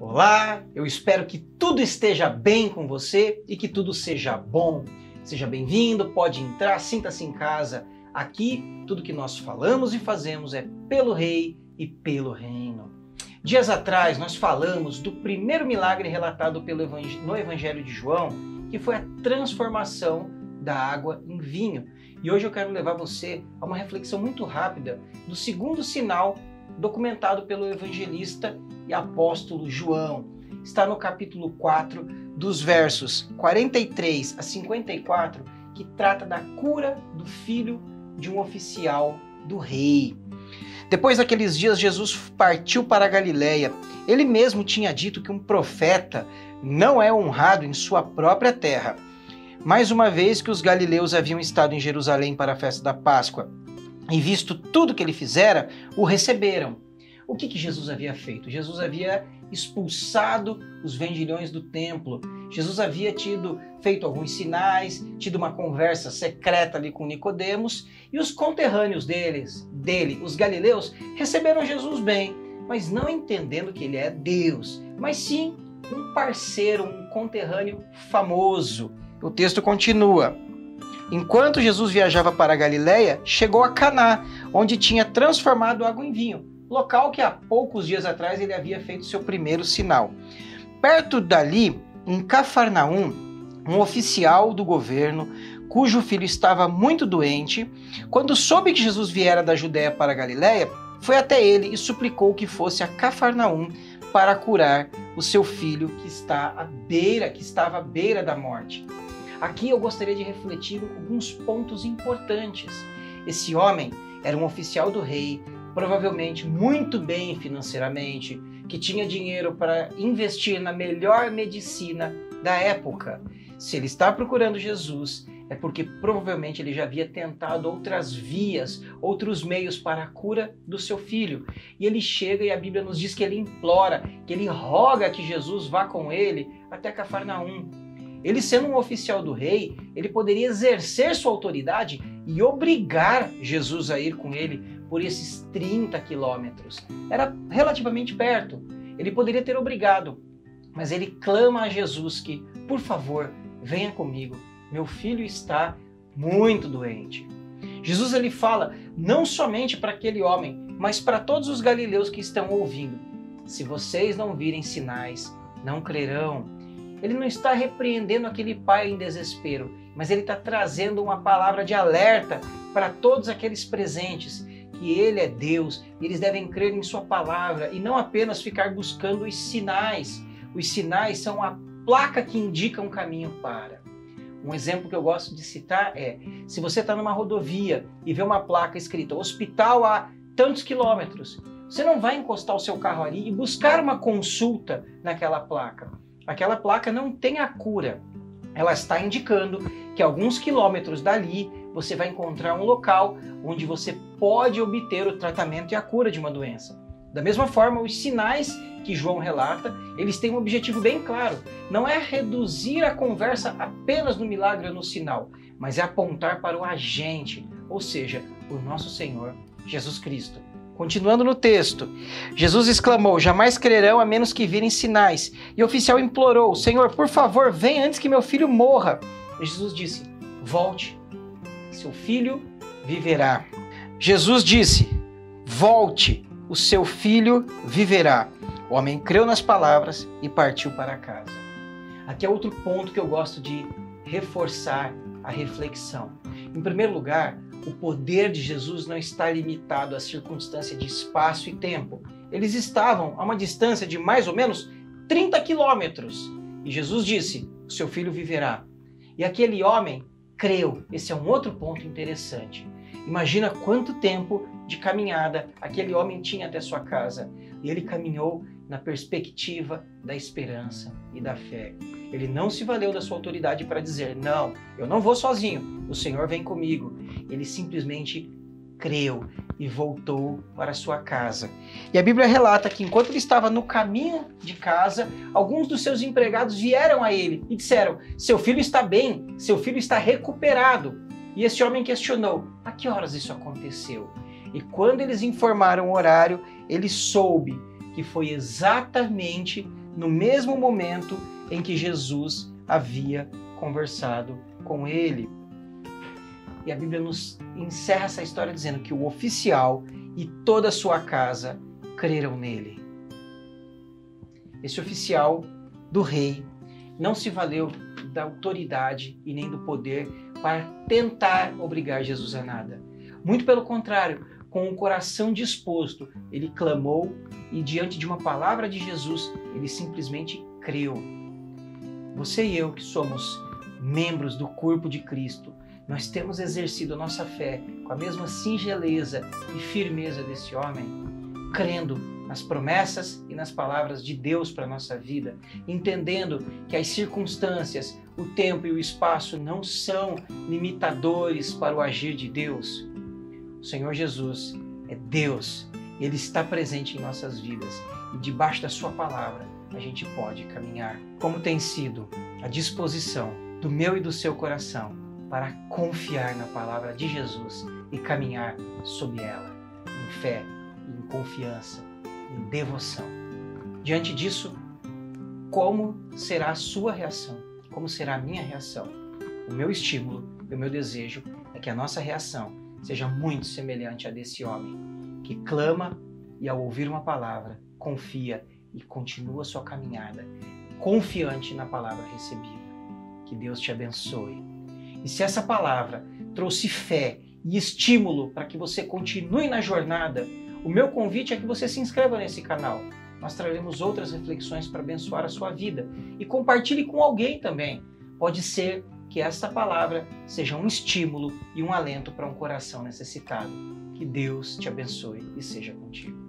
Olá, eu espero que tudo esteja bem com você e que tudo seja bom. Seja bem-vindo, pode entrar, sinta-se em casa. Aqui, tudo que nós falamos e fazemos é pelo Rei e pelo Reino. Dias atrás, nós falamos do primeiro milagre relatado no Evangelho de João, que foi a transformação da água em vinho. E hoje eu quero levar você a uma reflexão muito rápida do segundo sinal documentado pelo evangelista e apóstolo João. Está no capítulo 4, dos versos 43 a 54, que trata da cura do filho de um oficial do rei. Depois daqueles dias, Jesus partiu para a Galileia. Ele mesmo tinha dito que um profeta não é honrado em sua própria terra. Mais uma vez que os galileus haviam estado em Jerusalém para a festa da Páscoa e visto tudo que ele fizera, o receberam. O que Jesus havia feito? Jesus havia expulsado os vendilhões do templo. Jesus havia feito alguns sinais, tido uma conversa secreta ali com Nicodemos, e os conterrâneos dele, os galileus, receberam Jesus bem, mas não entendendo que ele é Deus, mas sim um parceiro, um conterrâneo famoso. O texto continua. Enquanto Jesus viajava para a Galileia, chegou a Caná, onde tinha transformado água em vinho, local que há poucos dias atrás ele havia feito seu primeiro sinal. Perto dali, em Cafarnaum, um oficial do governo, cujo filho estava muito doente, quando soube que Jesus viera da Judéia para a Galileia, foi até ele e suplicou que fosse a Cafarnaum para curar o seu filho que estava à beira da morte. Aqui eu gostaria de refletir alguns pontos importantes. Esse homem era um oficial do rei, provavelmente muito bem financeiramente, que tinha dinheiro para investir na melhor medicina da época. Se ele está procurando Jesus, é porque provavelmente ele já havia tentado outras vias, outros meios para a cura do seu filho. E ele chega e a Bíblia nos diz que ele implora, que ele roga que Jesus vá com ele até Cafarnaum. Ele sendo um oficial do rei, ele poderia exercer sua autoridade e obrigar Jesus a ir com ele por esses 30 quilômetros. Era relativamente perto. Ele poderia ter obrigado, mas ele clama a Jesus que, por favor, venha comigo. Meu filho está muito doente. Jesus ele fala não somente para aquele homem, mas para todos os galileus que estão ouvindo. Se vocês não virem sinais, não crerão. Ele não está repreendendo aquele pai em desespero, mas ele está trazendo uma palavra de alerta para todos aqueles presentes, que ele é Deus, e eles devem crer em sua palavra e não apenas ficar buscando os sinais. Os sinais são a placa que indica um caminho para. Um exemplo que eu gosto de citar é, se você está numa rodovia e vê uma placa escrita hospital a tantos quilômetros, você não vai encostar o seu carro ali e buscar uma consulta naquela placa. Aquela placa não tem a cura. Ela está indicando que alguns quilômetros dali você vai encontrar um local onde você pode obter o tratamento e a cura de uma doença. Da mesma forma, os sinais que João relata, eles têm um objetivo bem claro. Não é reduzir a conversa apenas no milagre ou no sinal, mas é apontar para o agente, ou seja, o nosso Senhor Jesus Cristo. Continuando no texto, Jesus exclamou, jamais crerão a menos que virem sinais. E o oficial implorou, Senhor, por favor, venha antes que meu filho morra. E Jesus disse, volte, seu filho viverá. Jesus disse, volte, o seu filho viverá. O homem creu nas palavras e partiu para casa. Aqui é outro ponto que eu gosto de reforçar a reflexão. Em primeiro lugar, o poder de Jesus não está limitado à circunstância de espaço e tempo. Eles estavam a uma distância de mais ou menos 30 quilômetros. E Jesus disse, o seu filho viverá. E aquele homem creu. Esse é um outro ponto interessante. Imagina quanto tempo de caminhada aquele homem tinha até sua casa. E ele caminhou na perspectiva da esperança e da fé. Ele não se valeu da sua autoridade para dizer, não, eu não vou sozinho, o Senhor vem comigo. Ele simplesmente creu e voltou para sua casa. E a Bíblia relata que enquanto ele estava no caminho de casa, alguns dos seus empregados vieram a ele e disseram, seu filho está bem, seu filho está recuperado. E esse homem questionou, a que horas isso aconteceu? E quando eles informaram o horário, ele soube que foi exatamente no mesmo momento em que Jesus havia conversado com ele. E a Bíblia nos encerra essa história dizendo que o oficial e toda a sua casa creram nele. Esse oficial do rei não se valeu da autoridade e nem do poder para tentar obrigar Jesus a nada. Muito pelo contrário, com o coração disposto, ele clamou e diante de uma palavra de Jesus, ele simplesmente creu. Você e eu que somos membros do corpo de Cristo, nós temos exercido a nossa fé com a mesma singeleza e firmeza desse homem, crendo nas promessas e nas palavras de Deus para a nossa vida, entendendo que as circunstâncias, o tempo e o espaço não são limitadores para o agir de Deus. O Senhor Jesus é Deus, Ele está presente em nossas vidas e debaixo da sua palavra a gente pode caminhar. Como tem sido a disposição do meu e do seu coração para confiar na palavra de Jesus e caminhar sob ela, em fé, em confiança, em devoção. Diante disso, como será a sua reação? Como será a minha reação? O meu estímulo, o meu desejo é que a nossa reação seja muito semelhante à desse homem, que clama e ao ouvir uma palavra, confia e continua sua caminhada, confiante na palavra recebida. Que Deus te abençoe. E se essa palavra trouxe fé e estímulo para que você continue na jornada, o meu convite é que você se inscreva nesse canal. Nós traremos outras reflexões para abençoar a sua vida. E compartilhe com alguém também. Pode ser que esta palavra seja um estímulo e um alento para um coração necessitado. Que Deus te abençoe e seja contigo.